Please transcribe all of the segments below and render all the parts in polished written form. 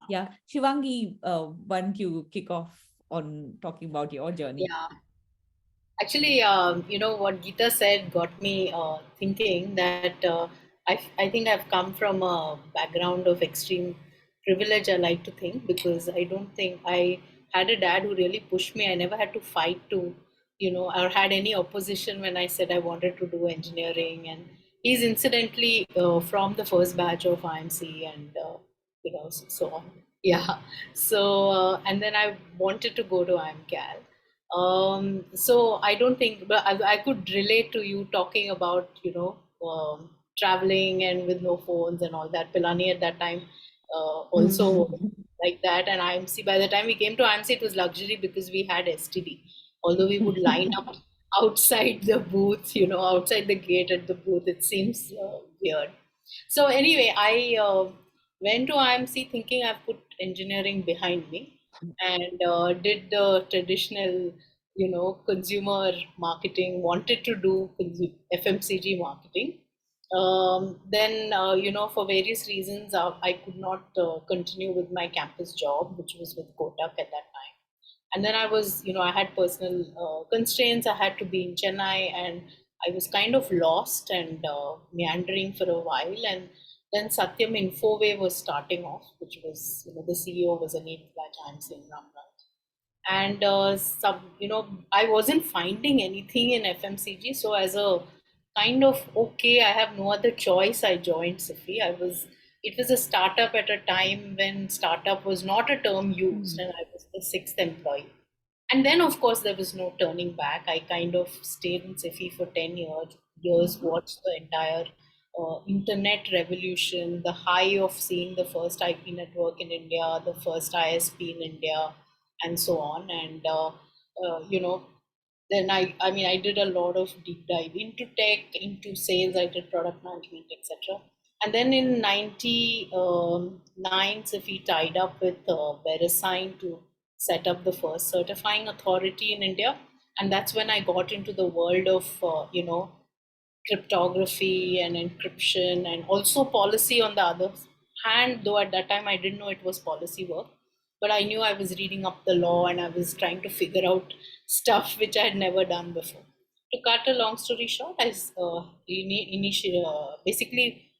Yeah. Shivangi, why don't you kick off on talking about your journey? Yeah, actually, what Geeta said got me thinking that I think I've come from a background of extreme privilege, I like to think, because I don't think I had a dad who really pushed me. I never had to fight to, or had any opposition when I said I wanted to do engineering. And he's incidentally from the first batch of IIMC and, so on. Yeah. So, and then I wanted to go to IMCAL. So I don't think, but I could relate to you talking about, traveling and with no phones and all that. Pilani at that time also like that. And IMC, by the time we came to IMC, it was luxury because we had STD. Although we would line up outside the booth, outside the gate at the booth, it seems weird. So anyway, I went to IMC thinking I've put engineering behind me and did the traditional, consumer marketing, wanted to do FMCG marketing. Then, for various reasons, I could not continue with my campus job, which was with Kotak at that time. And then I was, I had personal constraints. I had to be in Chennai, and I was kind of lost and meandering for a while. And then Satyam Infoway was starting off, which was, the CEO was Anil Bajaj in Ramraj. And I wasn't finding anything in FMCG. So as a kind of, okay, I have no other choice, I joined Sifi. It was a startup at a time when startup was not a term used, and I was the sixth employee. And then, of course, there was no turning back. I kind of stayed in Sifi for 10 years, watched the entire internet revolution, the high of seeing the first IP network in India, the first ISP in India, and so on. And, then I did a lot of deep dive into tech, into sales, I did product management, etc. And then in 99, Sifi tied up with VeriSign to set up the first certifying authority in India. And that's when I got into the world of, cryptography and encryption and also policy on the other hand, though at that time I didn't know it was policy work. But I knew I was reading up the law and I was trying to figure out stuff which I had never done before. To cut a long story short, I basically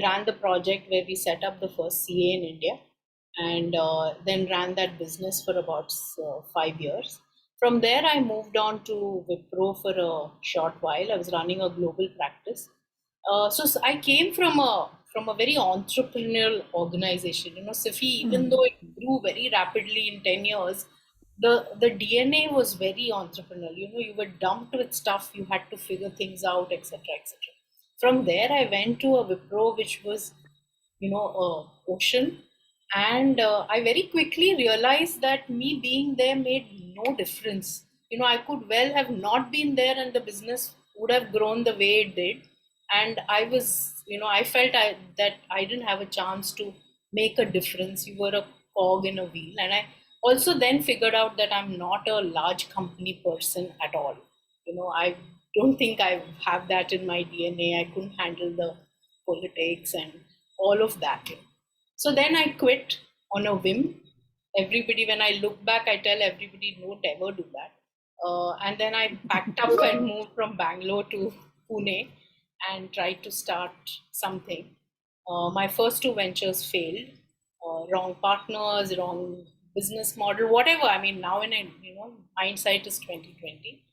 ran the project where we set up the first CA in India and then ran that business for about 5 years. From there, I moved on to Wipro for a short while. I was running a global practice. So I came from a very entrepreneurial organization. Sifi, even though it grew very rapidly in 10 years, the DNA was very entrepreneurial. You were dumped with stuff, you had to figure things out, etc., etc. From there, I went to a Wipro, which was ocean. And I very quickly realized that me being there made no difference. I could well have not been there and the business would have grown the way it did. And I felt that I didn't have a chance to make a difference. You were a cog in a wheel. And I also then figured out that I'm not a large company person at all. I don't think I have that in my DNA. I couldn't handle the politics and all of that. So then I quit on a whim. Everybody, when I look back, I tell everybody, don't ever do that. And then I packed up and moved from Bangalore to Pune and tried to start something. My first two ventures failed. Wrong partners, wrong business model, whatever. I mean, now in hindsight is 2020.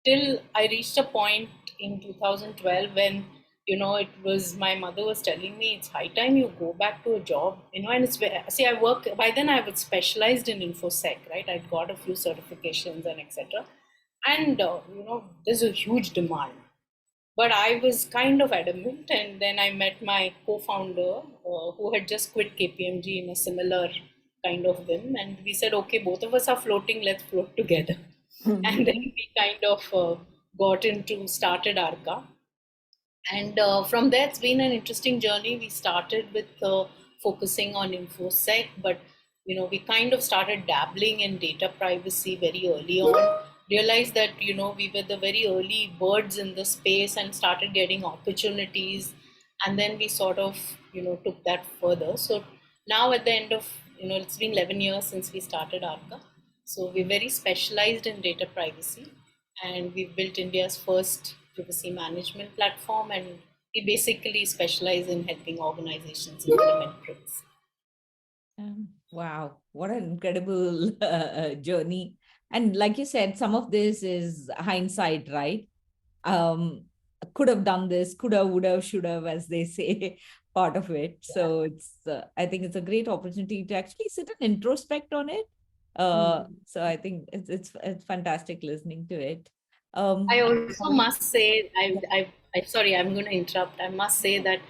Till I reached a point in 2012 when it was my mother was telling me it's high time you go back to a job. And see, I work by then. I was specialized in infosec, right? I'd got a few certifications and etc. And there's a huge demand, but I was kind of adamant. And then I met my co-founder who had just quit KPMG in a similar kind of whim. And we said, okay, both of us are floating, let's float together. And then we kind of got into, started Arca. And from there, it's been an interesting journey. We started with focusing on InfoSec, but we kind of started dabbling in data privacy very early on. Realized that we were the very early birds in the space and started getting opportunities, and then we sort of took that further. So now at the end of it's been 11 years since we started Arca. So we're very specialized in data privacy, and we've built India's first privacy management platform, and we basically specialize in helping organizations implement privacy. Wow, what an incredible journey. And like you said, some of this is hindsight, right? um could have done this, could have, would have, should have, as they say, part of it. So it's I think it's a great opportunity to actually sit and introspect on it. So I think it's fantastic listening to it. I also um must say, I sorry, I'm going to interrupt. I must say that,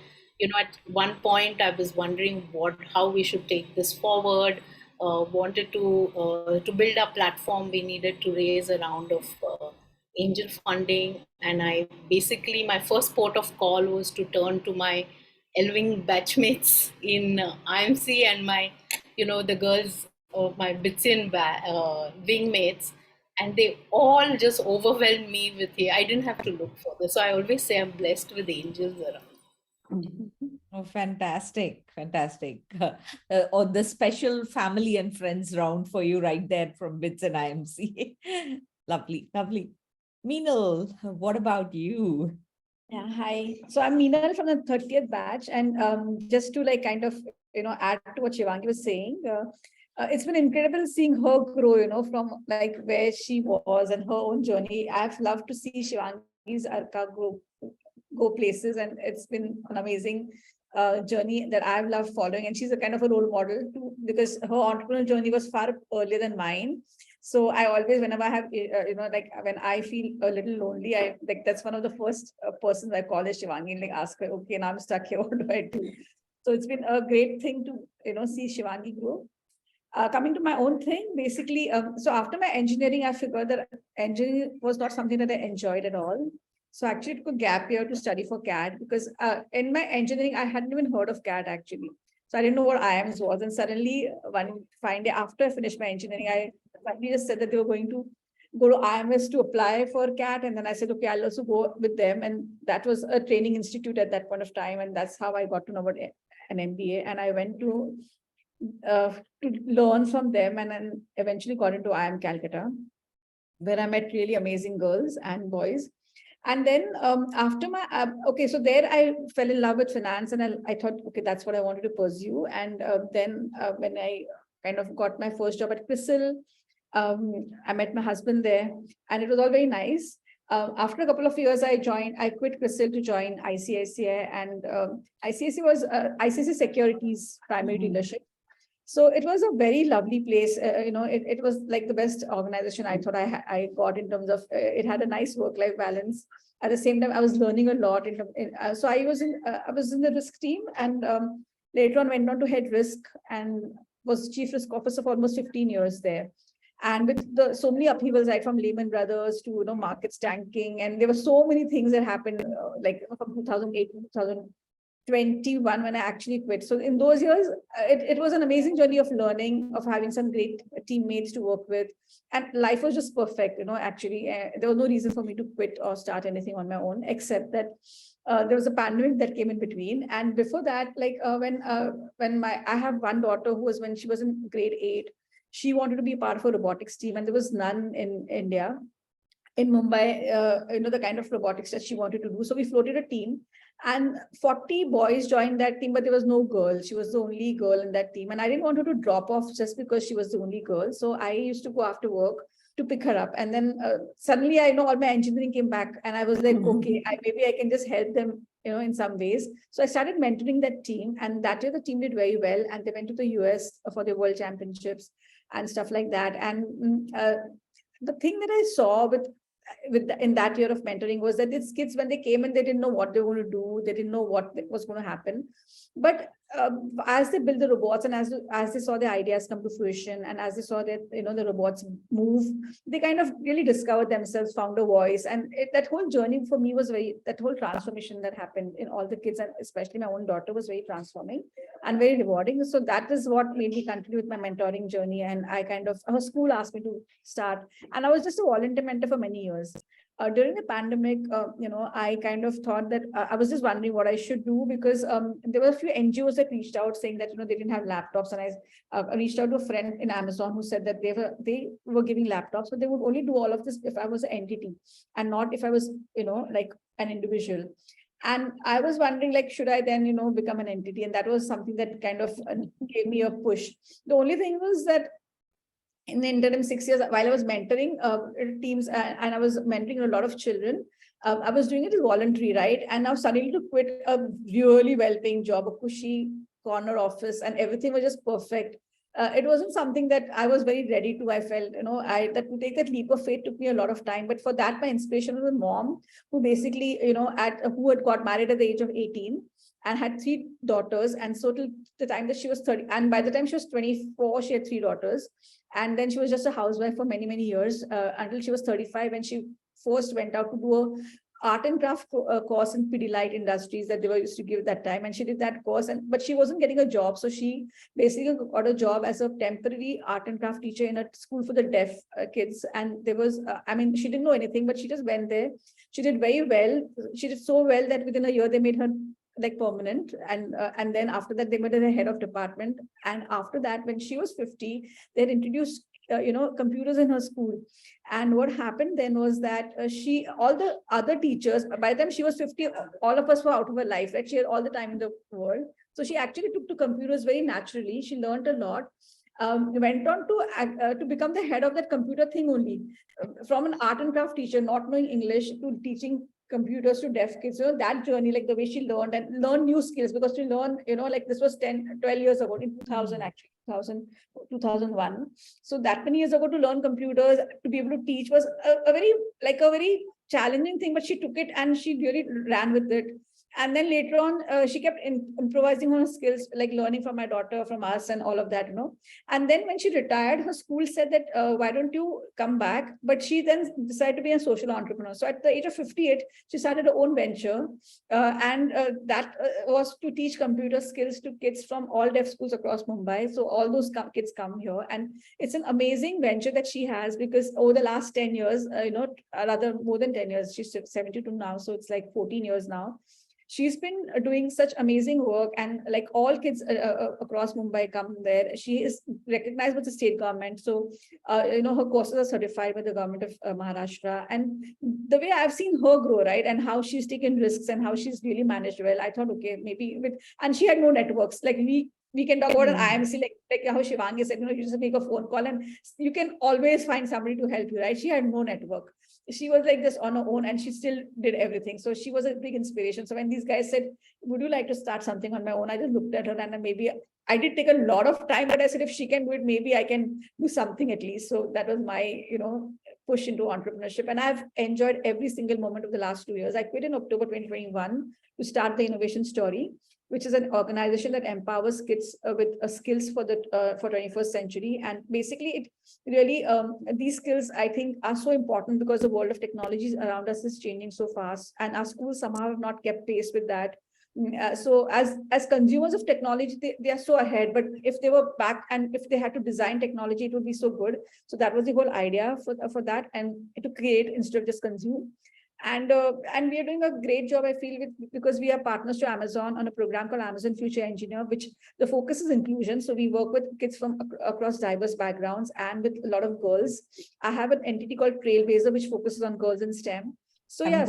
at one point I was wondering how we should take this forward. Wanted to build a platform. We needed to raise a round of angel funding, and I basically my first port of call was to turn to my Elving batchmates in IIMC and my, the girls of my Bitsian wingmates, and they all just overwhelmed me with it. I didn't have to look for this. So I always say I'm blessed with angels around. Oh, fantastic, fantastic. Or the special family and friends round for you right there from BITS and IMC. Lovely, lovely. Meenal, what about you? Yeah, hi. So I'm Meenal from the 30th batch. And just to like kind of, add to what Shivangi was saying, it's been incredible seeing her grow, from like where she was and her own journey. I've loved to see Shivangi's Arka go places, and it's been an amazing journey that I've loved following. And she's a kind of a role model too, because her entrepreneurial journey was far earlier than mine. So I always, whenever I have, like when I feel a little lonely, I like that's one of the first persons I call is Shivangi and like ask her, okay, now I'm stuck here, what do I do? So it's been a great thing to, see Shivangi grow. Coming to my own thing, basically, so after my engineering, I figured that engineering was not something that I enjoyed at all. So actually took a gap year to study for CAD because in my engineering, I hadn't even heard of CAD actually. So I didn't know what IIMS was. And suddenly one fine day after I finished my engineering, I suddenly just said that they were going to go to IIMS to apply for CAD. And then I said, okay, I'll also go with them. And that was a training institute at that point of time. And that's how I got to know about an MBA. And I went to learn from them, and then eventually got into IIM Calcutta, where I met really amazing girls and boys. And then after my, okay, so there I fell in love with finance, and I thought, okay, that's what I wanted to pursue. And then when I kind of got my first job at CRISIL, I met my husband there, and it was all very nice. After a couple of years, I quit CRISIL to join ICICI, and ICICI was ICICI Securities primary dealership. So it was a very lovely place. It was like the best organization I thought I got in terms of it had a nice work-life balance. At the same time, I was learning a lot. So I was in the risk team, and later on went on to head risk and was chief risk officer for almost 15 years there. And with so many upheavals, right from Lehman Brothers to markets tanking, and there were so many things that happened, from 2008 to 2021 when I actually quit. So in those years, it was an amazing journey of learning, of having some great teammates to work with, and life was just perfect. Actually, there was no reason for me to quit or start anything on my own, except that there was a pandemic that came in between. And before that, like when I have one daughter who was, when she was in grade 8, she wanted to be part of a robotics team, and there was none in India. In Mumbai, the kind of robotics that she wanted to do. So we floated a team, and 40 boys joined that team, but there was no girl. She was the only girl in that team. And I didn't want her to drop off just because she was the only girl. So I used to go after work to pick her up. And then suddenly I know all my engineering came back, and I was like, okay, maybe I can just help them, in some ways. So I started mentoring that team, and that year the team did very well. And they went to the US for the world championships and stuff like that. And the thing that I saw in that year of mentoring was that these kids, when they came in, they didn't know what they were going to do. They didn't know what was going to happen. But as they built the robots, and as they saw the ideas come to fruition, and as they saw that the robots move, they kind of really discovered themselves, found a voice. And that whole journey for me was that whole transformation that happened in all the kids, and especially my own daughter, was very transforming and very rewarding. So that is what made me continue with my mentoring journey. And I her school asked me to start, and I was just a volunteer mentor for many years. during the pandemic, I kind of thought that I was just wondering what I should do, because there were a few NGOs that reached out saying that they didn't have laptops, and I reached out to a friend in Amazon who said that they were giving laptops, but they would only do all of this if I was an entity and not if I was like an individual. And I was wondering, like, should I then become an entity? And that was something that kind of gave me a push. The only thing was that in the interim 6 years, while I was mentoring teams and I was mentoring a lot of children, I was doing it as voluntary, right? And now suddenly to quit a really well-paying job, a cushy corner office, and everything was just perfect. It wasn't something that I was very ready to. I felt, that to take that leap of faith took me a lot of time. But for that, my inspiration was a mom who basically, who had got married at the age of 18 and had 3 daughters. And so till the time that she was 30, and by the time she was 24, she had 3 daughters. And then she was just a housewife for many, many years until she was 35, when she first went out to do a art and craft course in Pidilite Industries that they were used to give that time. And she did that course, but she wasn't getting a job. So she basically got a job as a temporary art and craft teacher in a school for the deaf kids. And there was, she didn't know anything, but she just went there. She did very well. She did so well that within a year, they made her like permanent, and then after that they made her the head of department. And after that, when she was 50, they had introduced computers in her school. And what happened then was that all the other teachers, by the time she was 50, all of us were out of her life, right? She had all the time in the world, so she actually took to computers very naturally. She learned a lot. Went on to become the head of that computer thing only, from an art and craft teacher not knowing English to teaching computers to deaf kids. That journey, like the way she learned and learned new skills, because she learned, like this was 10, 12 years ago, in 2000, actually 2001. So that many years ago, to learn computers, to be able to teach was a very challenging thing, but she took it and she really ran with it. And then later on, she kept improvising on her skills, like learning from my daughter, from us, and all of that, And then when she retired, her school said that, why don't you come back? But she then decided to be a social entrepreneur. So at the age of 58, she started her own venture. And that was to teach computer skills to kids from all deaf schools across Mumbai. So all those kids come here. And it's an amazing venture that she has, because over the last 10 years, rather more than 10 years, she's 72 now. So it's like 14 years now. She's been doing such amazing work, and like all kids across Mumbai come there. She is recognized by the state government. So, her courses are certified by the government of Maharashtra. And the way I've seen her grow, right, and how she's taken risks and how she's really managed well, I thought, okay, maybe and she had no networks. Like we can talk about an IIMC, like how Shivangi said, you just make a phone call and you can always find somebody to help you, right? She had no network. She was like this on her own, and she still did everything. So she was a big inspiration. So when these guys said, would you like to start something on my own? I just looked at her, and maybe I did take a lot of time, but I said, if she can do it, maybe I can do something at least. So that was my, push into entrepreneurship. And I've enjoyed every single moment of the last 2 years. I quit in October 2021 to start the Innovation Story, which is an organization that empowers kids with skills for 21st century. And basically, it really, these skills, I think, are so important because the world of technologies around us is changing so fast, and our schools somehow have not kept pace with that. So as consumers of technology, they are so ahead, but if they were back and if they had to design technology, it would be so good. So that was the whole idea for that, and to create instead of just consume. And we are doing a great job, I feel, because we are partners to Amazon on a program called Amazon Future Engineer, which the focus is inclusion. So we work with kids from across diverse backgrounds and with a lot of girls. I have an entity called Trailblazer, which focuses on girls in STEM. So I'm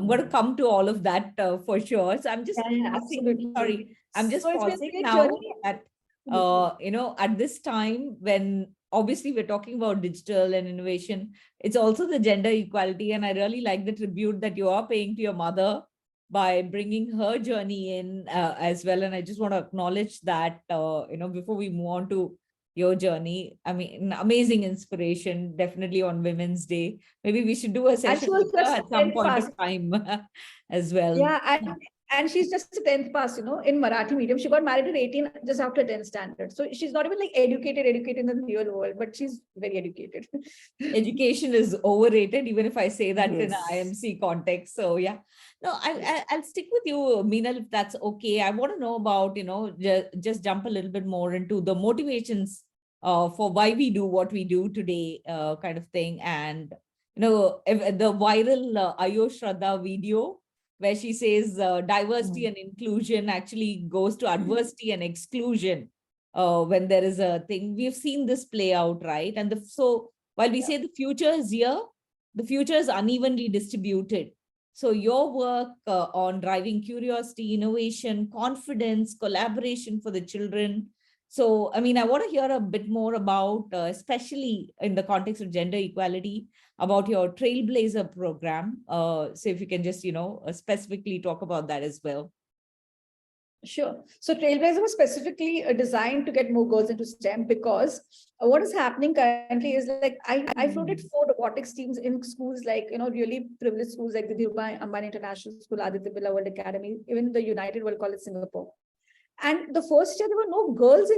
going to come to all of that for sure. So I'm just absolutely. Sorry, I'm just so pausing now at at this time when obviously we're talking about digital and innovation, it's also the gender equality. And I really like the tribute that you are paying to your mother by bringing her journey in as well. And I just want to acknowledge that, before we move on to your journey. I mean, amazing inspiration, definitely on Women's Day. Maybe we should do a session with her at some point of time as well. Yeah, and she's just a 10th pass, in Marathi medium. She got married at 18, just after 10th standard. So she's not even like educated in the real world, but she's very educated. Education is overrated, even if I say that in an IIMC context. So yeah, no, I'll stick with you, Meenal, if that's okay. I want to know about, just jump a little bit more into the motivations for why we do what we do today, kind of thing. And the viral Ayo Shraddha video where she says diversity and inclusion actually goes to adversity and exclusion when there is a thing. We've seen this play out, right? And so while we say the future is here, the future is unevenly distributed. So your work on driving curiosity, innovation, confidence, collaboration for the children. So, I mean, I want to hear a bit more about, especially in the context of gender equality, about your Trailblazer program. So if you can just, specifically talk about that as well. Sure. So Trailblazer was specifically designed to get more girls into STEM because what is happening currently is like I floated 4 robotics teams in schools like, really privileged schools like the Dhirubhai Ambani International School, Aditya Birla World Academy, even the United World College Singapore. And the first year, there were no girls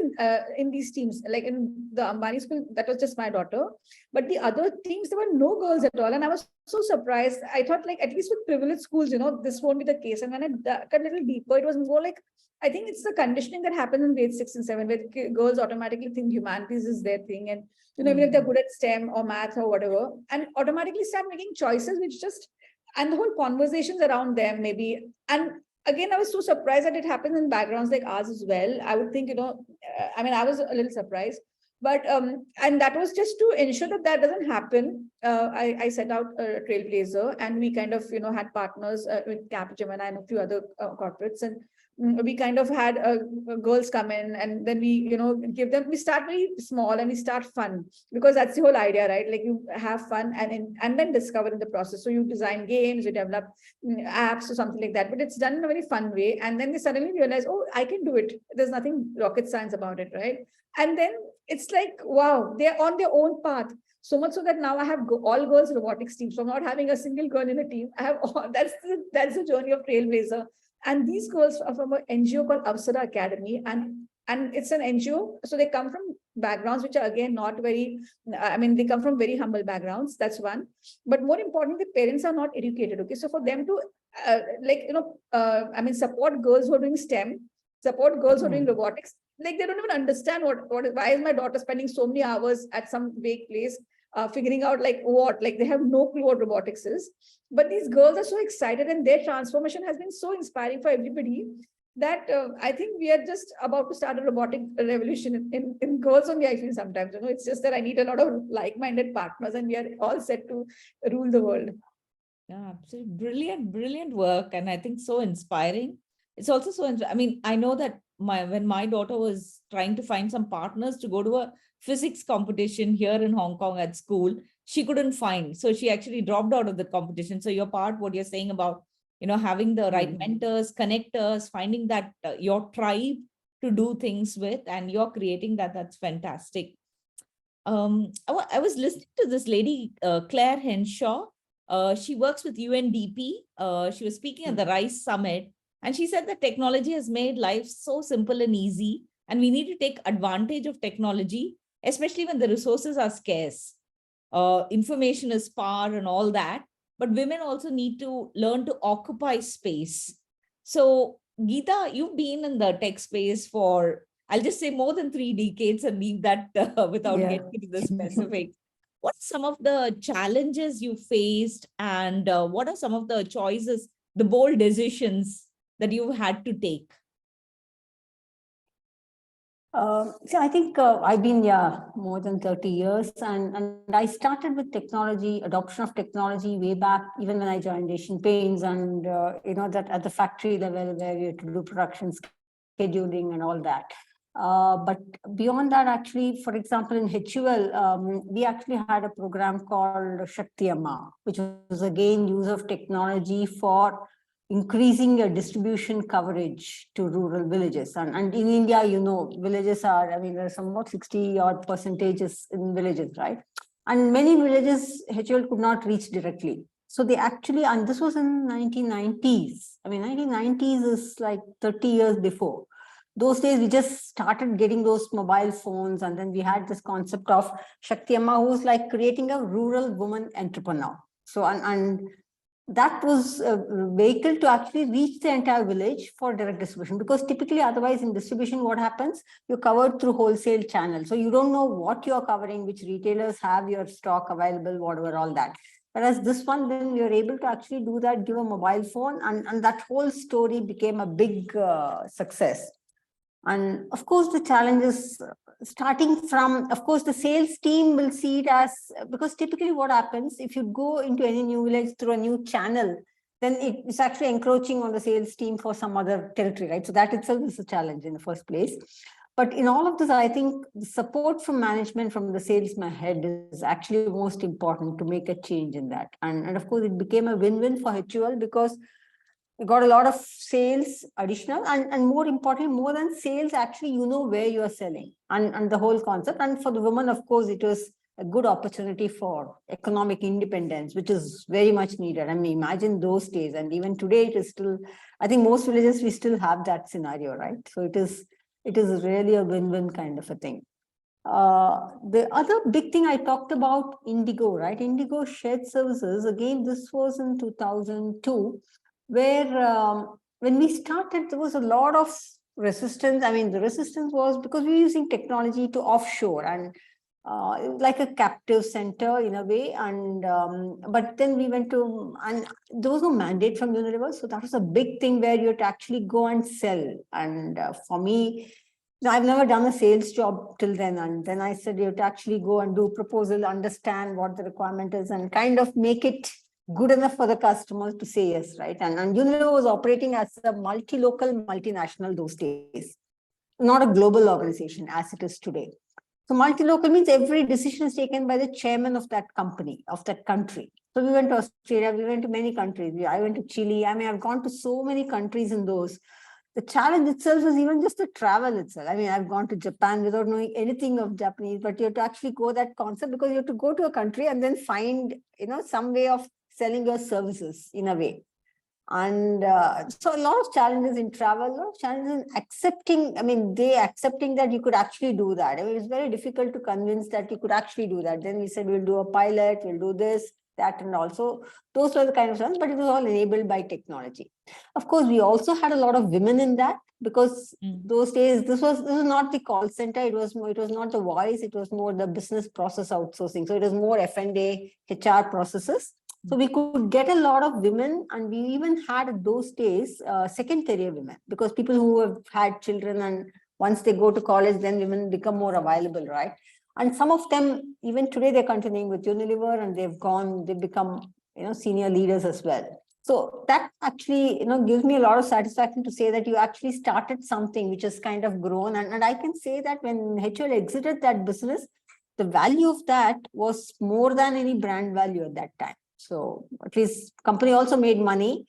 in these teams. Like in the Ambani school, that was just my daughter. But the other teams, there were no girls at all. And I was so surprised. I thought, like, at least with privileged schools, this won't be the case. And when I got a little deeper, it was more like, I think it's the conditioning that happens in grade 6 and 7, where girls automatically think humanities is their thing. And, even if they're good at STEM or math or whatever, and automatically start making choices, and the whole conversations around them maybe. And again, I was so surprised that it happens in backgrounds like ours as well. I would think, I was a little surprised. But, and that was just to ensure that doesn't happen. I set out a Trailblazer, and we kind of, had partners with Capgemini and a few other corporates. And we kind of had girls come in, and then we, we start very small and we start fun, because that's the whole idea, right? Like you have fun and then discover in the process. So you design games, you develop apps or something like that, but it's done in a very fun way. And then they suddenly realize, oh, I can do it. There's nothing rocket science about it, right? And then it's like, wow, they're on their own path. So much so that now I have all girls robotics team. So I'm not having a single girl in a team. I have all, that's the journey of Trailblazer. And these girls are from an NGO called Avsara Academy, and it's an NGO. So they come from backgrounds which are again not very, they come from very humble backgrounds. That's one. But more importantly, the parents are not educated. Okay, so for them to support girls who are doing STEM, support girls who are doing robotics, like they don't even understand why is my daughter spending so many hours at some vague place figuring out like they have no clue what robotics is. But these girls are so excited, and their transformation has been so inspiring for everybody that I think we are just about to start a robotic revolution in girls only. I feel sometimes, it's just that I need a lot of like-minded partners, and we are all set to rule the world. Yeah, absolutely. Brilliant work. And I think so inspiring. It's also so, I know that when my daughter was trying to find some partners to go to a physics competition here in Hong Kong at school, she couldn't find. So she actually dropped out of the competition. So what you're saying about, having the right mentors, connectors, finding that your tribe to do things with, and you're creating that's fantastic. I was listening to this lady, Claire Henshaw. She works with UNDP. She was speaking at the RISE Summit, and she said that technology has made life so simple and easy, and we need to take advantage of technology, especially when the resources are scarce. Information is power and all that, but women also need to learn to occupy space. So, Geetha, you've been in the tech space for, I'll just say, more than 3 decades, and leave that without getting into the specifics. What are some of the challenges you faced, and what are some of the choices, the bold decisions that you had to take? So I think I've been more than 30 years, and I started with technology, adoption of technology way back, even when I joined Asian Paints, and that at the factory level where we had to do production scheduling and all that. But beyond that, actually, for example, in HUL, we actually had a program called Shakti Amma, which was again use of technology for increasing your distribution coverage to rural villages. And in India, villages are, there's some about 60 odd percentages in villages, right? And many villages HUL could not reach directly. So they actually, and this was in 1990s. 1990s is like 30 years before. Those days, we just started getting those mobile phones, and then we had this concept of Shakti Amma, who's like creating a rural woman entrepreneur. So, and that was a vehicle to actually reach the entire village for direct distribution, because typically otherwise in distribution, what happens? You're covered through wholesale channels. So you don't know what you're covering, which retailers have your stock available, whatever, all that. Whereas this one, then we were able to actually do that, give a mobile phone, and that whole story became a big success. And of course, the challenges starting from, of course, the sales team will see it as, because typically what happens, if you go into any new village through a new channel, then it's actually encroaching on the sales team for some other territory, right? So that itself is a challenge in the first place. But in all of this, I think the support from management, from the salesman head, is actually most important to make a change in that. And of course, it became a win-win for HUL, because we got a lot of sales additional, and more importantly, more than sales, actually, you know where you are selling, and the whole concept. And for the women, of course, it was a good opportunity for economic independence, which is very much needed. I mean, imagine those days, and even today, it is still, I think most villages, we still have that scenario, right? So it is really a win-win kind of a thing. The other big thing I talked about, Indigo, right? Indigo shared services. Again, this was in 2002, where when we started, there was a lot of resistance. I mean, the resistance was because we were using technology to offshore, and like a captive center in a way. And but then we went to, and there was no mandate from Unilever, so that was a big thing where you had to actually go and sell. And for me, I've never done a sales job till then. And then I said, you have to actually go and do proposal, understand what the requirement is, and kind of make it good enough for the customers to say yes, right? And Unilever was operating as a multi-local, multinational those days, not a global organization as it is today. So multi-local means every decision is taken by the chairman of that company, of that country. So we went to Australia, we went to many countries. I went to Chile. I mean, I've gone to so many countries in those. The challenge itself is even just the travel itself. I mean, I've gone to Japan without knowing anything of Japanese, but you have to actually go that concept, because you have to go to a country and then find, some way of selling your services in a way. And so a lot of challenges in travel, a lot of challenges in accepting, they accepting that you could actually do that. I mean, it's very difficult to convince that you could actually do that. Then we said, we'll do a pilot, we'll do this, that, and also those were the kind of ones, but it was all enabled by technology. Of course, we also had a lot of women in that, because those days, this was not the call center, it was not the voice, it was more the business process outsourcing. So it was more F&A, HR processes. So we could get a lot of women, and we even had those days second career women, because people who have had children, and once they go to college, then women become more available, right? And some of them, even today, they're continuing with Unilever, and they've become, senior leaders as well. So that actually, gives me a lot of satisfaction to say that you actually started something which has kind of grown. And I can say that when HUL exited that business, the value of that was more than any brand value at that time. So at least company also made money.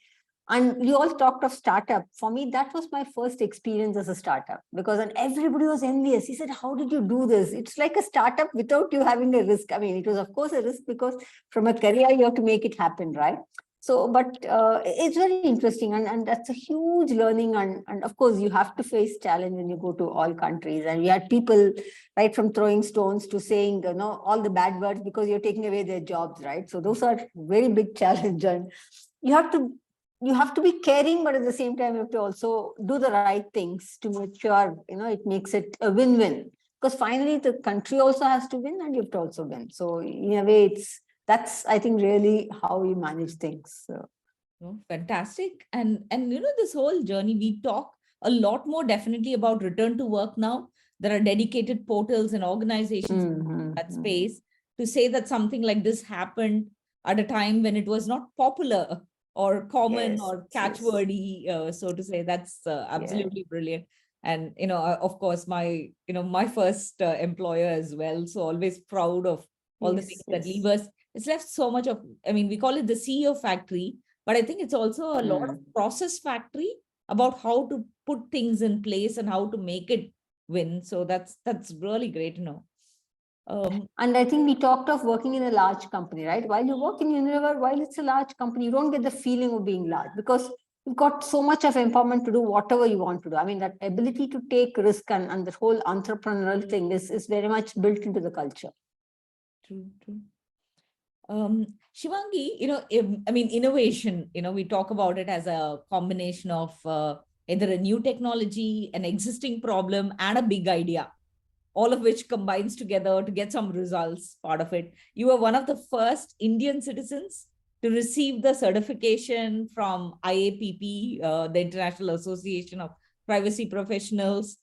And you all talked of startup. For me, that was my first experience as a startup, because everybody was envious. He said, how did you do this? It's like a startup without you having a risk. I mean, it was, of course, a risk, because from a career, you have to make it happen, right? So, but it's very interesting, and that's a huge learning. And of course, you have to face challenge when you go to all countries. And we had people, right, from throwing stones to saying, all the bad words, because you're taking away their jobs, right? So those are very big challenge. And you have to be caring, but at the same time, you have to also do the right things to make sure, it makes it a win-win. Because finally, the country also has to win, and you have to also win. So in a way, that's, I think, really how you manage things. So. Oh, fantastic. And this whole journey, we talk a lot more definitely about return to work now. There are dedicated portals and organizations in that space to say that something like this happened at a time when it was not popular or common or catchwordy, so to say. That's absolutely brilliant. And, of course, my first employer as well. So always proud of all the things that leave us. It's left so much of, we call it the CEO factory, but I think it's also a lot of process factory about how to put things in place and how to make it win. So that's really great to know. And I think we talked of working in a large company, right? While you work in Unilever, while it's a large company, you don't get the feeling of being large, because you've got so much of empowerment to do whatever you want to do. I mean, that ability to take risk and the whole entrepreneurial thing is very much built into the culture. True. Shivangi, innovation, we talk about it as a combination of either a new technology, an existing problem, and a big idea, all of which combines together to get some results, part of it. You were one of the first Indian citizens to receive the certification from IAPP, the International Association of Privacy Professionals,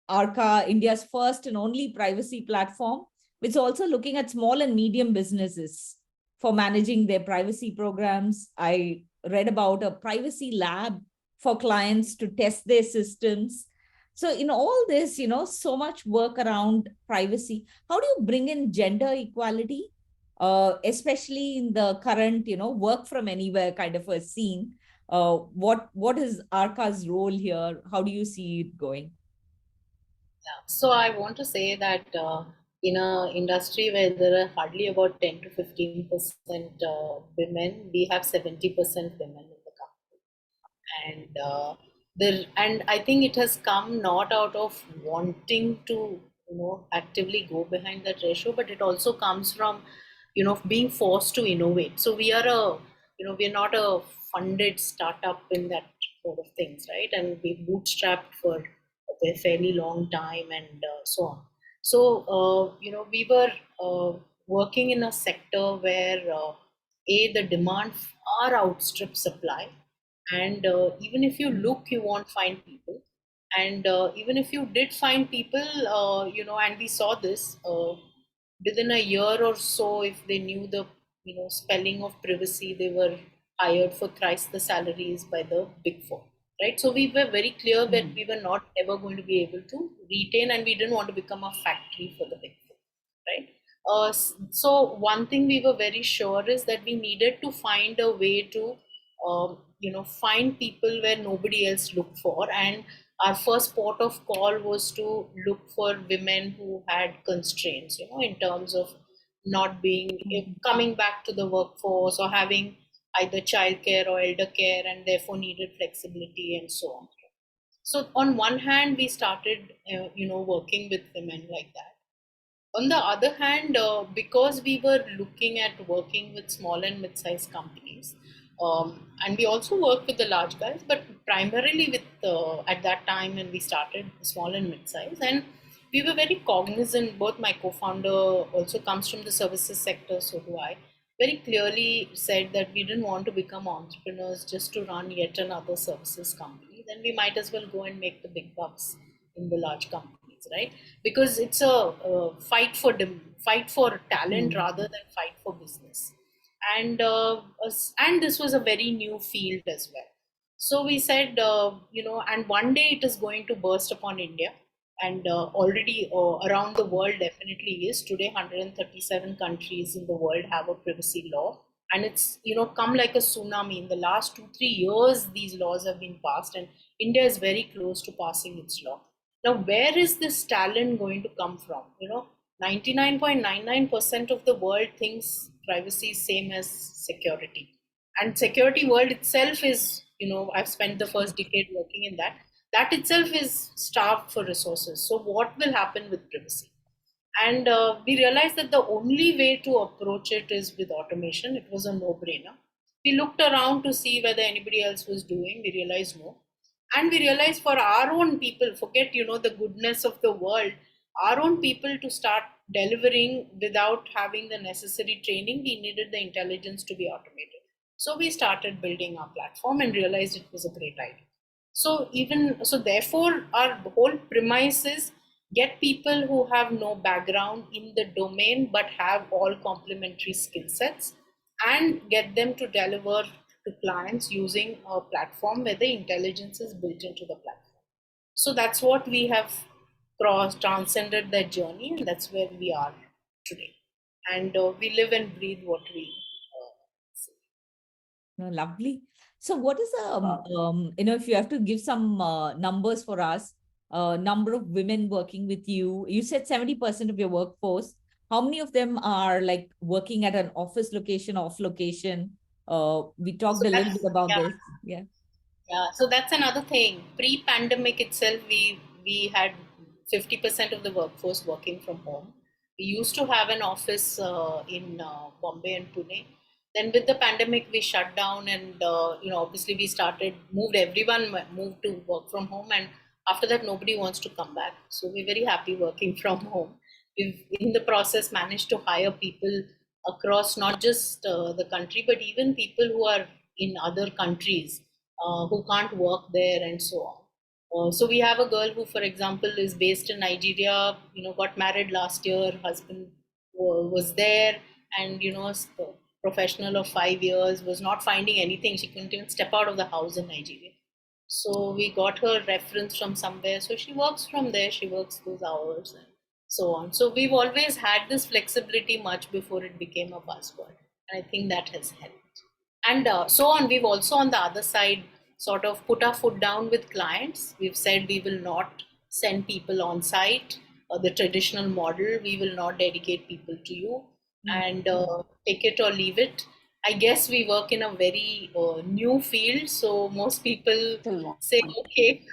ARCA, India's first and only privacy platform, which is also looking at small and medium businesses for managing their privacy programs. I read about a privacy lab for clients to test their systems. So in all this, so much work around privacy. How do you bring in gender equality, especially in the current, work from anywhere kind of a scene? What is ARCA's role here? How do you see it going? So I want to say that in a industry where there are hardly about 10 to 15% women, we have 70% women in the company, and I think it has come not out of wanting to actively go behind that ratio, but it also comes from being forced to innovate. So we're not a funded startup in that sort of things, right? And we bootstrapped for a fairly long time, and so on. So we were working in a sector where the demand far outstrips supply, and even if you look, you won't find people. And even if you did find people, and we saw this within a year or so, if they knew the spelling of privacy, they were hired for thrice the salaries by the big four, right? So we were very clear that we were not ever going to be able to retain, and we didn't want to become a factory for the big four, right? So one thing we were very sure is that we needed to find a way to find people where nobody else looked for. And our first port of call was to look for women who had constraints, in terms of not being coming back to the workforce, or having either childcare or elder care, and therefore needed flexibility and so on. So on one hand, we started working with women like that. On the other hand, because we were looking at working with small and mid-sized companies, and we also work with the large guys, but primarily with at that time when we started, small and mid-size. And we were very cognizant. Both my co-founder also comes from the services sector, so do I. Very clearly said that we didn't want to become entrepreneurs just to run yet another services company. Then we might as well go and make the big bucks in the large companies, right? Because it's a fight for talent rather than fight for business. And this was a very new field as well. So we said, and one day it is going to burst upon India, and already around the world definitely is. Today 137 countries in the world have a privacy law, and it's come like a tsunami. In the last 2-3 years these laws have been passed, and India is very close to passing its law. Now where is this talent going to come from? 99.99% of the world thinks privacy is same as security, and security world itself is, I've spent the first decade working in that itself is starved for resources. So what will happen with privacy? And we realized that the only way to approach it is with automation. It was a no-brainer. We looked around to see whether anybody else was doing. We realized no. And we realized for our own people, forget the goodness of the world, our own people to start delivering without having the necessary training, we needed the intelligence to be automated. So we started building our platform and realized it was a great idea. So therefore our whole premise is get people who have no background in the domain but have all complementary skill sets, and get them to deliver to clients using a platform where the intelligence is built into the platform. So that's what we have transcended that journey, and that's where we are today. And we live and breathe what we see. Lovely. So what is if you have to give some numbers for us, number of women working with you, you said 70% of your workforce. How many of them are like working at an office location, off location? We talked a little bit about this. Yeah. Yeah. So that's another thing. Pre-pandemic itself, we had 50% of the workforce working from home. We used to have an office in Bombay and Pune. Then with the pandemic, we shut down, and obviously we moved to work from home, and After that, nobody wants to come back. So we're very happy working from home. We've, in the process, managed to hire people across not just the country, but even people who are in other countries who can't work there and so on. So we have a girl who, for example, is based in Nigeria. Got married last year. Husband was there, and professional of 5 years, was not finding anything. She couldn't even step out of the house in Nigeria. So we got her reference from somewhere. So she works from there. She works those hours and so on. So we've always had this flexibility much before it became a buzzword, and I think that has helped. And so on. We've also, on the other side, sort of put our foot down with clients. We've said we will not send people on site, the traditional model. We will not dedicate people to you, and take it or leave it. I guess we work in a very new field, so most people say okay,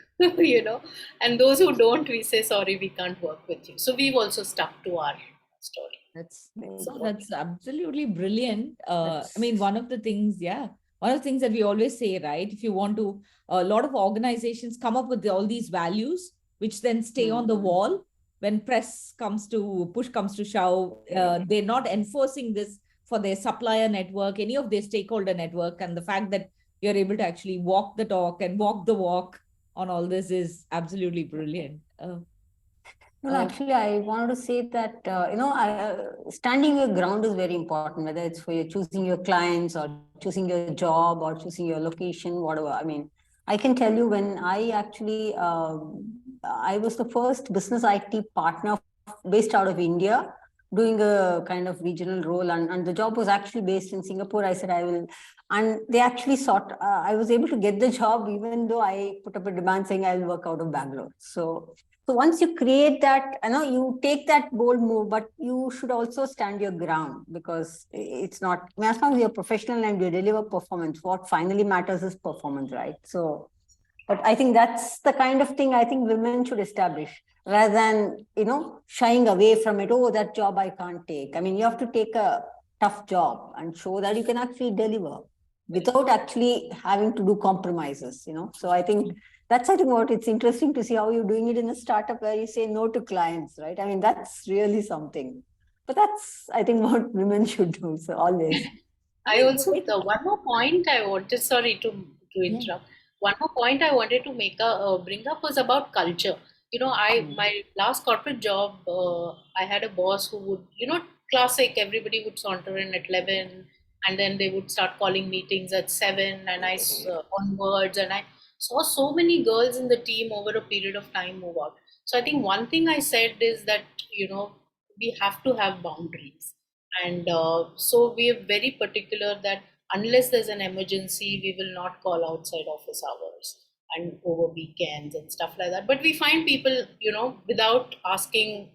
and those who don't, we say sorry, we can't work with you. So we've also stuck to our story. That's absolutely brilliant. I mean, one of the things that we always say, right? If you want to, a lot of organizations come up with all these values, which then stay on the wall. When push comes to shove, they're not enforcing this for their supplier network, any of their stakeholder network. And the fact that you're able to actually walk the talk and walk the walk on all this is absolutely brilliant. Well, actually, I wanted to say that, standing your ground is very important, whether it's for you choosing your clients or choosing your job or choosing your location, whatever. I mean, I can tell you when I actually, I was the first business IT partner based out of India, doing a kind of regional role, and the job was actually based in Singapore. I said I will, and they actually I was able to get the job even though I put up a demand saying I'll work out of Bangalore. So once you create that, you take that bold move, but you should also stand your ground, because it's not, as long as you're professional and you deliver performance, what finally matters is performance, right? So, but I think that's the kind of thing I think women should establish, rather than, shying away from it. Oh, that job I can't take. I mean, you have to take a tough job and show that you can actually deliver without actually having to do compromises, So I think that's, I think, what it's interesting to see how you're doing it in a startup where you say no to clients, right? I mean, that's really something. But that's, I think, what women should do. So always. I also, one more point I wanted, sorry to interrupt. Yeah. One more point I wanted to bring up was about culture. My last corporate job, I had a boss who would, classic, everybody would saunter in at 11, and then they would start calling meetings at 7, and onwards, and I saw so many girls in the team over a period of time move out. So I think one thing I said is that, we have to have boundaries. And so we are very particular that unless there's an emergency, we will not call outside office hours and over weekends and stuff like that. But we find people, without asking,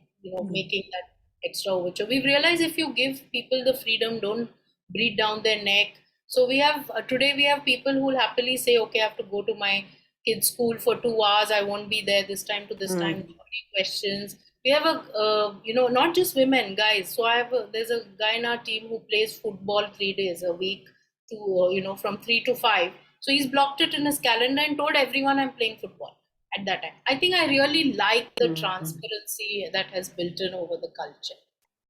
making that extra overture. We realize if you give people the freedom, don't breathe down their neck. So we have, today we have people who will happily say, okay, I have to go to my kid's school for 2 hours. I won't be there this time to this time. Questions. We have not just women, guys. So there's a guy in our team who plays football 3 days a week to, from 3 to 5. So he's blocked it in his calendar and told everyone I'm playing football at that time. I think I really like the transparency that has built in over the culture.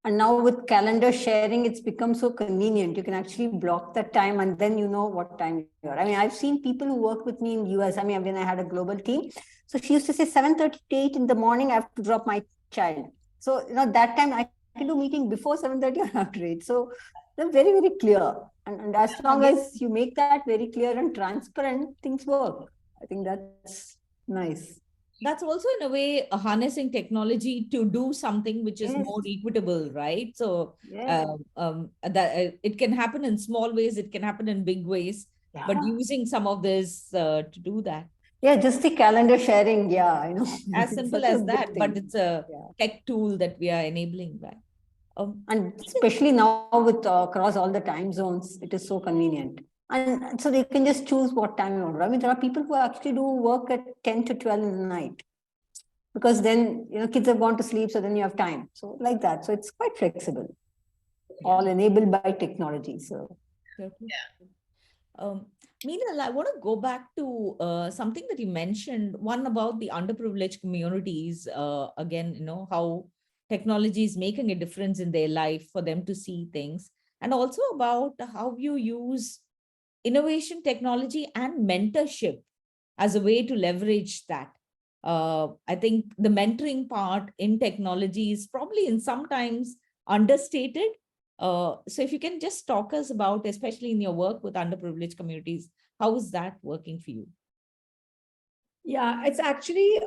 And now with calendar sharing, it's become so convenient. You can actually block that time and then you know what time you are. I mean, I've seen people who work with me in US. I mean, when I had a global team. So she used to say 7:30 to 8 in the morning, I have to drop my child. So, that time I can do meeting before 7:30 or after 8. So they're very, very clear. And as long as you make that very clear and transparent, things work. I think that's nice. That's also in a way harnessing technology to do something which is more equitable, right? So that it can happen in small ways, it can happen in big ways, but using some of this to do that. Yeah, just the calendar sharing, I know. As simple as that, but it's a tech tool that we are enabling that. And especially now with across all the time zones, it is so convenient. And so they can just choose what time you want. I mean, there are people who actually do work at 10 to 12 in the night, because then, kids have gone to sleep, so then you have time. So like that. So it's quite flexible, all enabled by technology. So Meenal, I want to go back to something that you mentioned, one about the underprivileged communities. Again, how technology is making a difference in their life for them to see things, and also about how you use innovation, technology, and mentorship as a way to leverage that. I think the mentoring part in technology is probably in sometimes understated. So if you can just talk us about, especially in your work with underprivileged communities, how is that working for you? Yeah, it's actually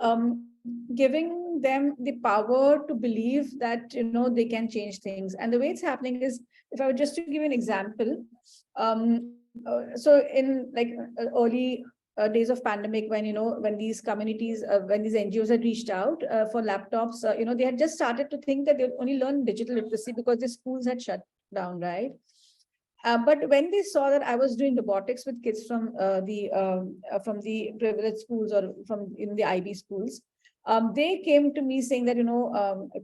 giving them the power to believe that they can change things. And the way it's happening is, if I were just to give you an example, so in like early days of pandemic, when when these communities, when these NGOs had reached out for laptops, they had just started to think that they would only learn digital literacy because the schools had shut down, right? But when they saw that I was doing robotics with kids from the privileged schools or from in the IB schools, they came to me saying that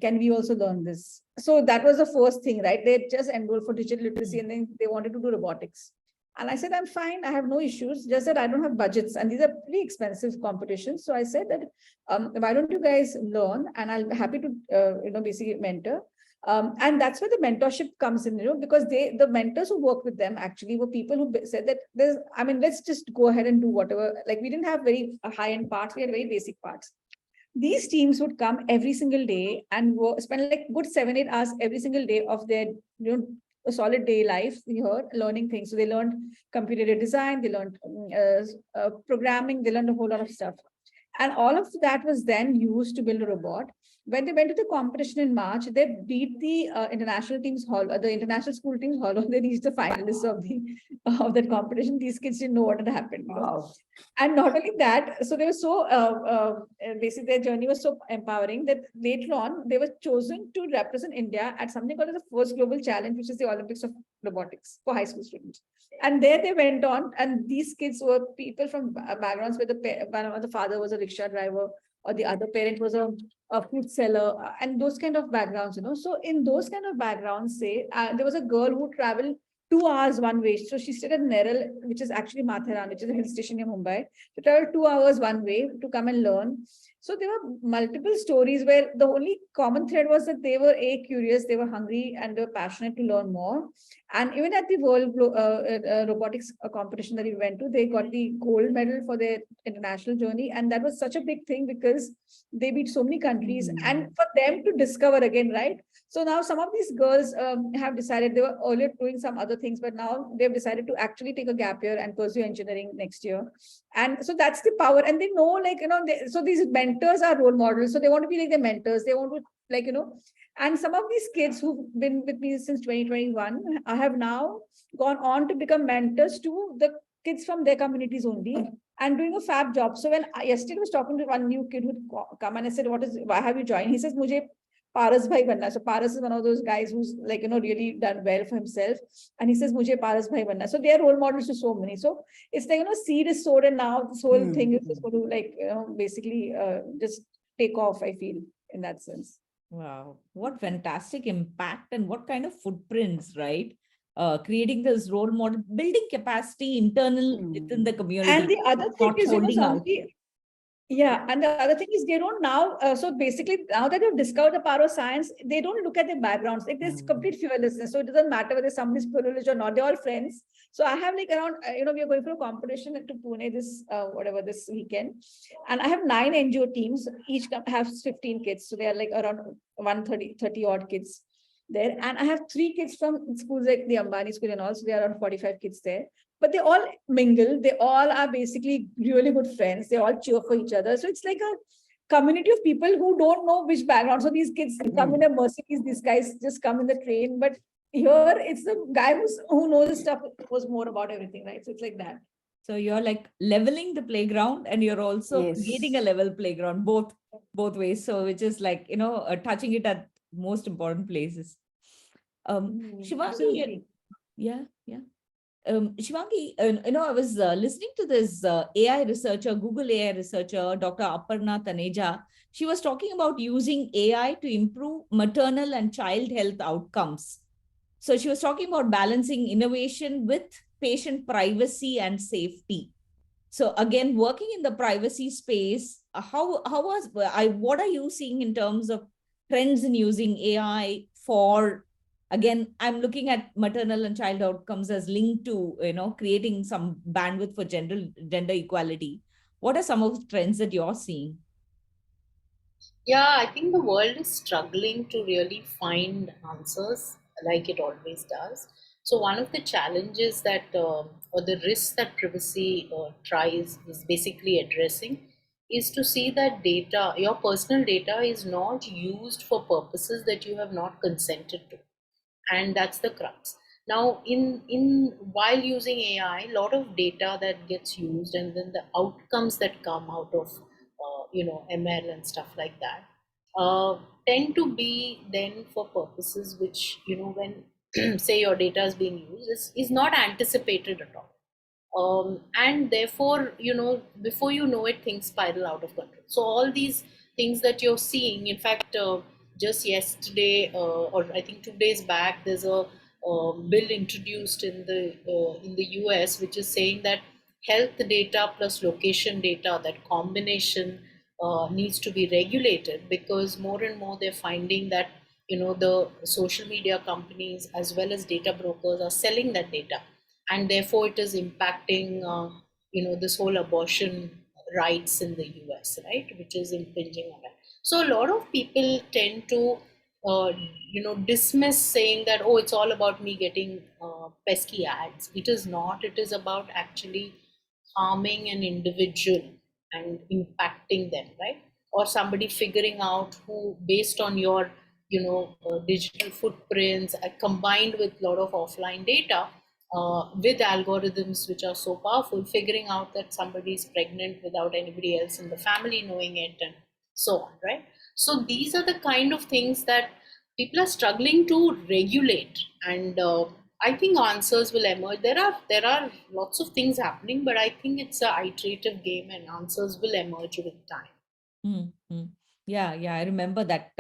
can we also learn this? So that was the first thing, right? They just enrolled for digital literacy and then they wanted to do robotics. And I said, I'm fine, I have no issues, just that I don't have budgets. And these are pretty expensive competitions. So I said that, why don't you guys learn? And I'll be happy to, basically mentor. And that's where the mentorship comes in, because the mentors who work with them actually were people who said that let's just go ahead and do whatever. Like, we didn't have very high-end parts, we had very basic parts. These teams would come every single day and spend like good 7-8 hours every single day of their, a solid day life here learning things. So they learned computer design, they learned programming, they learned a whole lot of stuff. And all of that was then used to build a robot. When they went to the competition in March, they beat the international teams the international school teams hollow. They reached the finalists of that competition. These kids didn't know what had happened. Wow. And not only that, so they were so basically their journey was so empowering that later on they were chosen to represent India at something called the first global challenge, which is the Olympics of robotics for high school students. And there they went on, and these kids were people from backgrounds where the father was a rickshaw driver, or the other parent was a food seller, and those kind of backgrounds. So in those kind of backgrounds, say there was a girl who traveled 2 hours one way. So she stayed at Neral, which is actually Matharan, which is a hill station in Mumbai. She traveled 2 hours one way to come and learn. So there were multiple stories where the only common thread was that they were curious, they were hungry, and they were passionate to learn more. And even at the World Robotics competition that we went to, they got the gold medal for their international journey. And that was such a big thing because they beat so many countries. And for them to discover again, right? So now some of these girls have decided, they were earlier doing some other things, but now they've decided to actually take a gap year and pursue engineering next year. And so that's the power. And they know, so these mentors are role models. So they want to be like their mentors. They want to, and some of these kids who've been with me since 2021 have now gone on to become mentors to the kids from their communities only and doing a fab job. So when yesterday I was talking to one new kid who'd come and I said, why have you joined? He says, Mujhe Paras bhai banna. So Paras is one of those guys who's really done well for himself. And he says, Mujhe Paras bhai banna. So they are role models to so many. So it's like, seed is sowed and now this whole thing is just going to basically just take off, I feel, in that sense. Wow, what fantastic impact and what kind of footprints, right? Creating this role model, building capacity internal within the community. And the other thing is, yeah, and the other thing is they don't now, so basically now that you've discovered the power of science, they don't look at their backgrounds. Like there's complete fearlessness. So it doesn't matter whether somebody's privileged or not, they're all friends. So I have around, we are going for a competition to Pune this weekend. And I have 9 NGO teams, each have 15 kids. So they are around 130 odd kids there. And I have 3 kids from schools like the Ambani school and all, so there are around 45 kids there. But they all mingle. They all are basically really good friends. They all cheer for each other. So it's like a community of people who don't know which background. So these kids come in a Mercedes, these guys just come in the train. But here it's the guy who knows the stuff, knows more about everything, right? So it's like that. So you're leveling the playground and you're also creating a level playground, both ways. So which is touching it at most important places. Shivangi, yeah. Shivangi, I was listening to this AI researcher, Google AI researcher, Dr. Aparna Taneja. She was talking about using AI to improve maternal and child health outcomes. So she was talking about balancing innovation with patient privacy and safety. So again, working in the privacy space, what are you seeing in terms of trends in using AI for, again, I'm looking at maternal and child outcomes as linked to, creating some bandwidth for gender equality. What are some of the trends that you're seeing? Yeah, I think the world is struggling to really find answers like it always does. So, one of the challenges that, or the risks that privacy tries is basically addressing is to see that data, your personal data, is not used for purposes that you have not consented to, and that's the crux. Now, in while using AI, a lot of data that gets used, and then the outcomes that come out of ML and stuff like that uh, tend to be then for purposes which, when say your data is being used, is not anticipated at all. And therefore, before you know it, things spiral out of control. So all these things that you're seeing, in fact, just yesterday, or I think 2 days back, there's a bill introduced in the US, which is saying that health data plus location data, that combination needs to be regulated, because more and more they're finding that the social media companies as well as data brokers are selling that data, and therefore it is impacting this whole abortion rights in the US, right, which is impinging on that. So a lot of people tend to dismiss, saying that, oh, it's all about me getting pesky ads. It is not. It is about actually harming an individual and impacting them, right? Or somebody figuring out who, based on your digital footprints combined with a lot of offline data, with algorithms which are so powerful, figuring out that somebody is pregnant without anybody else in the family knowing it, and so on, right? So these are the kind of things that people are struggling to regulate, and I think answers will emerge. There are lots of things happening, but I think it's an iterative game, and answers will emerge with time. Mm-hmm. Yeah, I remember that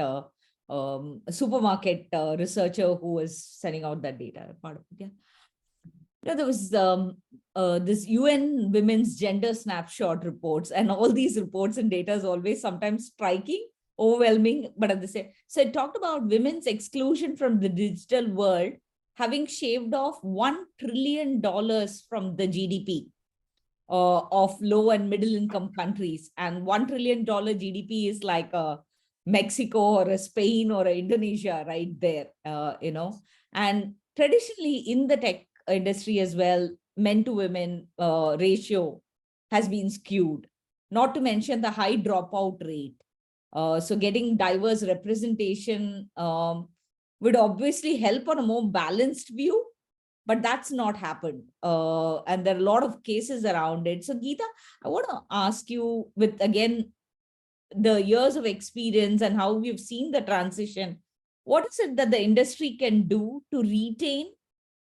supermarket researcher who was sending out that data. Part of it, yeah. There was this UN Women's Gender Snapshot reports, and all these reports and data is always sometimes striking, overwhelming, but at the same. So it talked about women's exclusion from the digital world having shaved off $1 trillion from the GDP of low and middle income countries. And $1 trillion GDP is like a Mexico or a Spain or a Indonesia right there, And traditionally in the tech industry as well, men to women ratio has been skewed, not to mention the high dropout rate. So getting diverse representation would obviously help on a more balanced view, but that's not happened. And there are a lot of cases around it. So Geetha, I want to ask you, with again, the years of experience and how we've seen the transition, what is it that the industry can do to retain,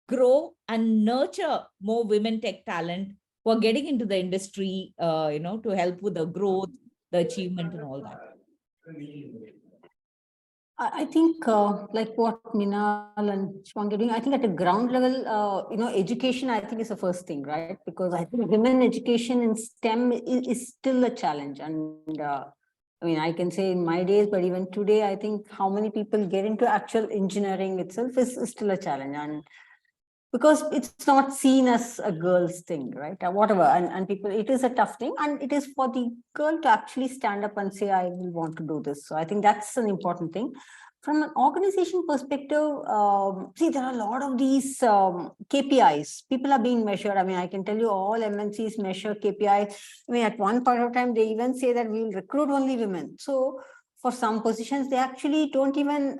grow, and nurture more women tech talent who are getting into the industry, to help with the growth, the achievement, and all that? I think like what Meenal and Shivangi are doing, I think at a ground level, education, I think is the first thing, right? Because I think women education in STEM is still a challenge. And I mean, I can say in my days, but even today, I think how many people get into actual engineering itself is still a challenge. And because it's not seen as a girl's thing, right? Whatever. And people, it is a tough thing. And it is for the girl to actually stand up and say, I will want to do this. So I think that's an important thing. From an organization perspective, see, there are a lot of these KPIs. People are being measured. I mean, I can tell you all MNCs measure KPIs. I mean, at one point of time, they even say that we will recruit only women. So for some positions, they actually don't even,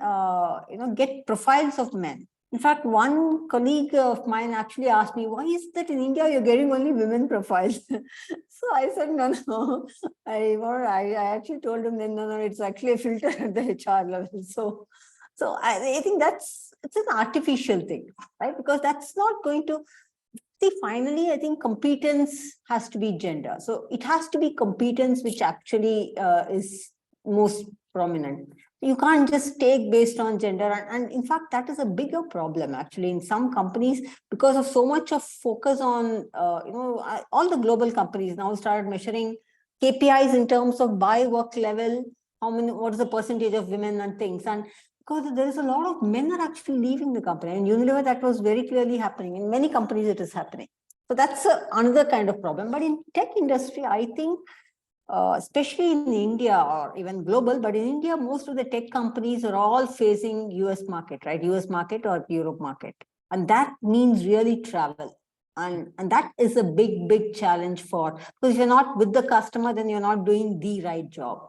get profiles of men. In fact, one colleague of mine actually asked me, why is that in India you're getting only women profiles? So I said, no. I actually told him, no, it's actually a filter at the HR level. So I think it's an artificial thing, right? Because that's not going to, see, finally, I think competence has to be gender. So it has to be competence which actually is most prominent. You can't just take based on gender. And in fact, that is a bigger problem actually in some companies because of so much of focus on, all the global companies now started measuring KPIs in terms of by work level, what is the percentage of women and things. And because there is a lot of men are actually leaving the company. And Unilever, that was very clearly happening. In many companies, it is happening. So that's another kind of problem. But in tech industry, I think, especially in India or even global, but in India, most of the tech companies are all facing US market, right? US market or Europe market. And that means really travel. And that is a big, big challenge because if you're not with the customer, then you're not doing the right job,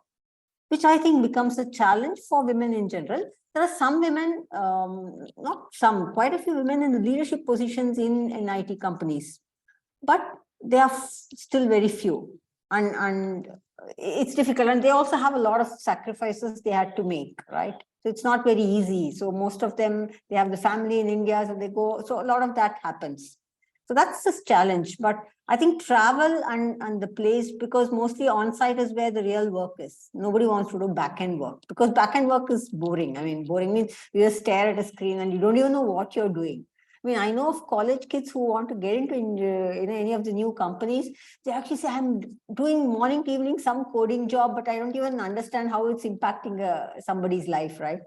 which I think becomes a challenge for women in general. There are some women, not some, quite a few women in the leadership positions in IT companies, but they are still very few. And it's difficult. And they also have a lot of sacrifices they had to make, right? So it's not very easy. So most of them, they have the family in India, so they go, so a lot of that happens. So that's this challenge. But I think travel and the place, because mostly on-site is where the real work is. Nobody wants to do back-end work because back-end work is boring. I mean, boring means you just stare at a screen and you don't even know what you're doing. I mean, I know of college kids who want to get into any of the new companies. They actually say, I'm doing morning to evening some coding job, but I don't even understand how it's impacting somebody's life, right?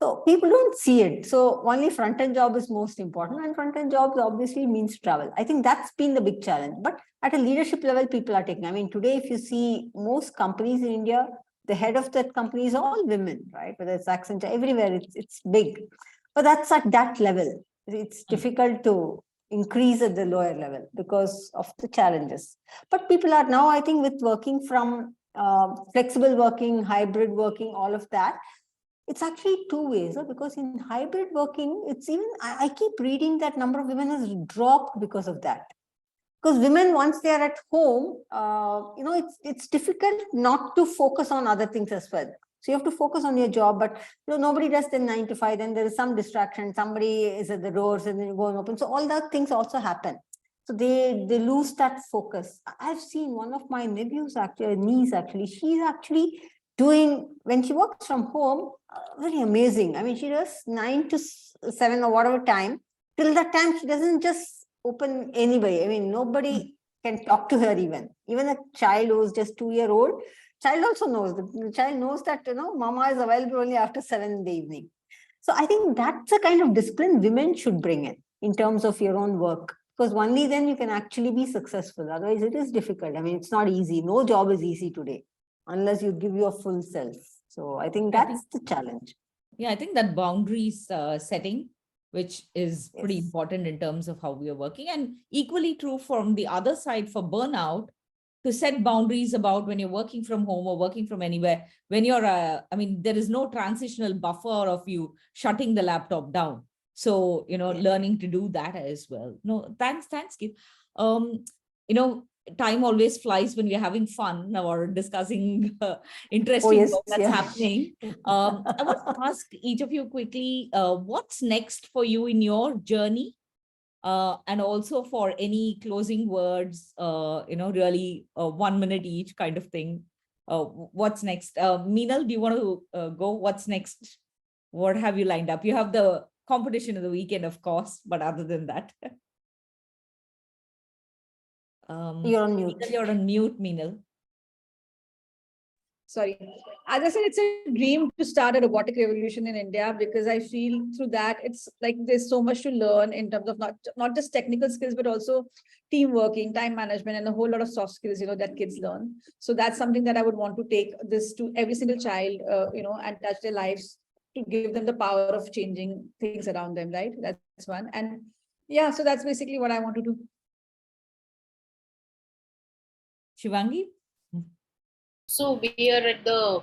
So people don't see it. So only front-end job is most important, and front-end jobs obviously means travel. I think that's been the big challenge. But at a leadership level, people are taking. I mean, today, if you see most companies in India, the head of that company is all women, right? Whether it's Accenture, everywhere, it's big. But that's at that level. It's difficult to increase at the lower level because of the challenges. But people are now, I think, with working from flexible working, hybrid working, all of that, it's actually two ways, because in hybrid working, it's even, I keep reading that number of women has dropped because of that. Because women, once they are at home, it's difficult not to focus on other things as well. So you have to focus on your job, but nobody does the 9 to 5, then there is some distraction, somebody is at the doors and then you go and open. So all that things also happen. So they lose that focus. I've seen one of my niece actually, she's actually doing, when she works from home, very amazing. I mean, she does 9 to 7 or whatever time. Till that time, she doesn't just open anybody. I mean, nobody can talk to her even. Even a child who's just 2-year-old, child also knows. The child knows that, mama is available only after 7 in the evening. So I think that's a kind of discipline women should bring in terms of your own work. Because only then you can actually be successful. Otherwise, it is difficult. I mean, it's not easy. No job is easy today, unless you give your full self. So I think that's the challenge. Yeah, I think that boundaries setting, which is pretty important in terms of how we are working, and equally true from the other side for burnout, to set boundaries about when you're working from home or working from anywhere. When you're, there is no transitional buffer of you shutting the laptop down. So, learning to do that as well. No, thanks, Keith. Time always flies when we're having fun or discussing interesting work that's happening. I want to ask each of you quickly, what's next for you in your journey? And also for any closing words, really 1 minute each kind of thing. What's next? Meenal, do you want to go? What's next? What have you lined up? You have the competition of the weekend, of course, but other than that. You're on mute. You're on mute, Meenal. Sorry. As I said, it's a dream to start a robotic revolution in India, because I feel through that, it's like there's so much to learn in terms of not just technical skills, but also team working, time management, and a whole lot of soft skills, that kids learn. So that's something that I would want to take this to every single child, and touch their lives, to give them the power of changing things around them, right? That's one. And yeah, so that's basically what I want to do. Shivangi? So we are at the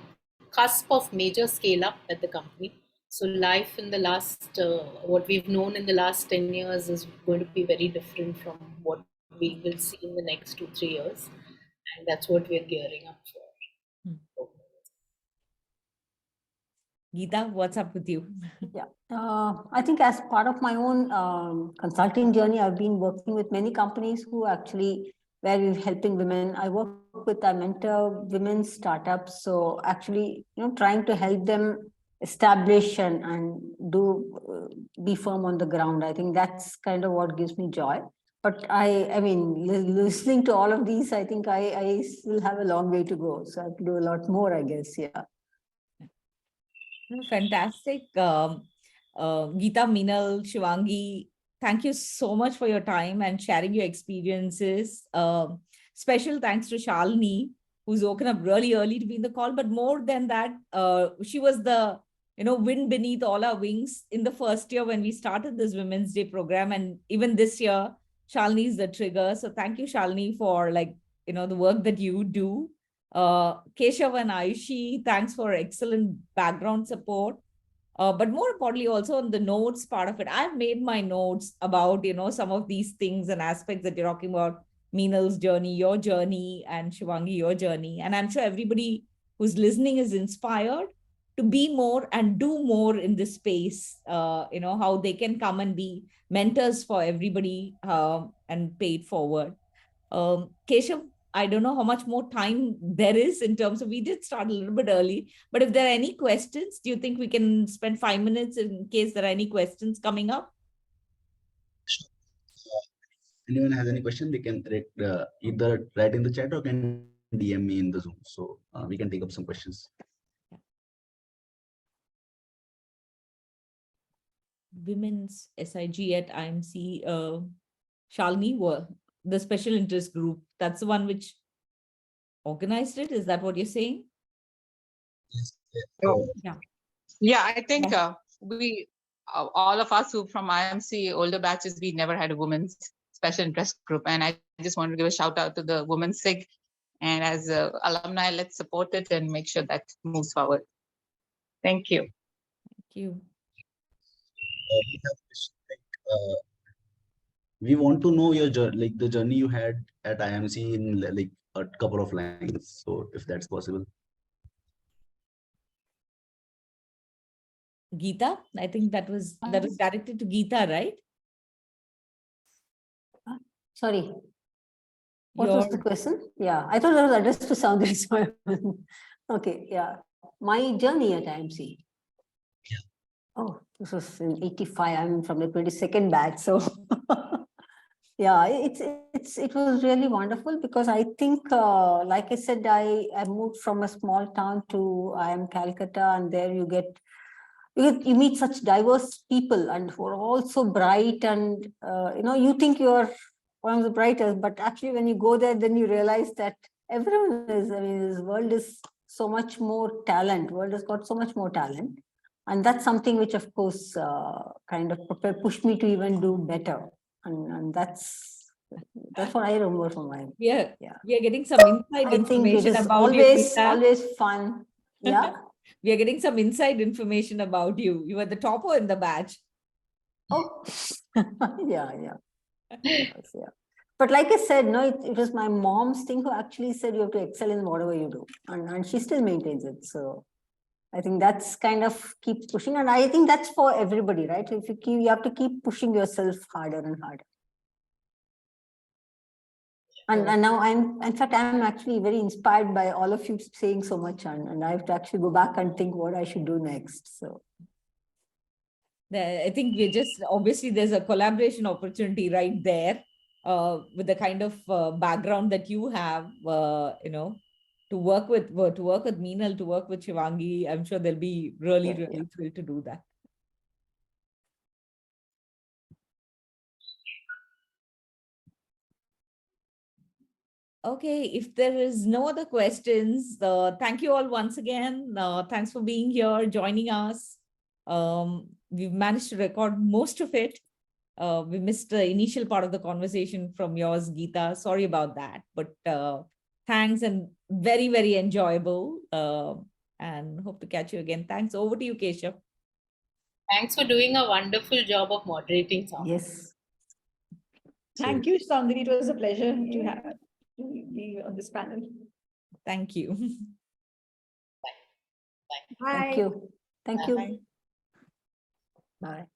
cusp of major scale up at the company. So life in the last, what we've known in the last 10 years is going to be very different from what we will see in the next 2-3 years. And that's what we're gearing up for. Geetha, what's up with you? Yeah, I think as part of my own consulting journey, I've been working with many companies who actually where we're helping women. I mentor women's startups. So actually, trying to help them establish and be firm on the ground. I think that's kind of what gives me joy. But I mean, listening to all of these, I think I still have a long way to go. So I have to do a lot more, I guess. Yeah. Fantastic. Geetha, Meenal, Shivangi, thank you so much for your time and sharing your experiences. Special thanks to Shalini, who's woken up really early to be in the call. But more than that, she was the wind beneath all our wings in the first year when we started this Women's Day program. And even this year, Shalini is the trigger. So thank you, Shalini, for the work that you do. Keshav and Ayushi, thanks for excellent background support. But more importantly, also on the notes part of it, I've made my notes about, some of these things and aspects that you're talking about, Meenal's journey, your journey, and Shivangi, your journey. And I'm sure everybody who's listening is inspired to be more and do more in this space, how they can come and be mentors for everybody and pay it forward. Keshav, I don't know how much more time there is in terms of, we did start a little bit early, but if there are any questions, do you think we can spend 5 minutes in case there are any questions coming up? Anyone has any question, they can either write in the chat or can DM me in the Zoom. So we can take up some questions. Women's SIG at IIMC, Shalini, were the special interest group. That's the one which organized it. Is that what you're saying? Yes. Yeah, I think we, all of us who from IIMC older batches, we never had a women's special interest group. And I just want to give a shout out to the Women's SIG. And as alumni, let's support it and make sure that moves forward. Thank you. Thank you. We want to know your journey, the journey you had at IIMC in a couple of lines. So if that's possible. Geetha, I think that was directed to Geetha, right? Sorry. What was the question? Yeah, I thought that was addressed to Soundari. Okay, yeah. My journey at IIMC. Yeah. Oh, this was in 85. I'm from the 22nd batch. So yeah, it was really wonderful because I think, like I said, I moved from a small town to Calcutta, and there you meet such diverse people and who are all so bright, and you think you're one of the brightest, but actually when you go there, then you realize that everyone is, this world is so much more talent. World has got so much more talent. And that's something which, of course, kind of pushed me to even do better. And that's what I remember from mine. Yeah. We are getting some inside information about you. Always fun. Yeah. We are getting some inside information about you. You were the topper in the batch. Oh, yeah. But like I said, no, it was my mom's thing who actually said you have to excel in whatever you do. And she still maintains it. So I think that's kind of keeps pushing. And I think that's for everybody, right? If you have to keep pushing yourself harder and harder. And now I'm actually very inspired by all of you saying so much. And I have to actually go back and think what I should do next. So I think obviously there's a collaboration opportunity right there with the kind of background that you have, to work with Meenal, to work with Shivangi. I'm sure they'll be really thrilled to do that. Okay, if there is no other questions, thank you all once again. Thanks for being here, joining us. We've managed to record most of it. We missed the initial part of the conversation from yours, Geetha. Sorry about that, but thanks, and very, very enjoyable. And hope to catch you again. Thanks. Over to you, Keshav. Thanks for doing a wonderful job of moderating. Yes. Thank you, Soundari. It was a pleasure to be on this panel. Thank you. Bye. Thank you. Thank you. Bye. Bye.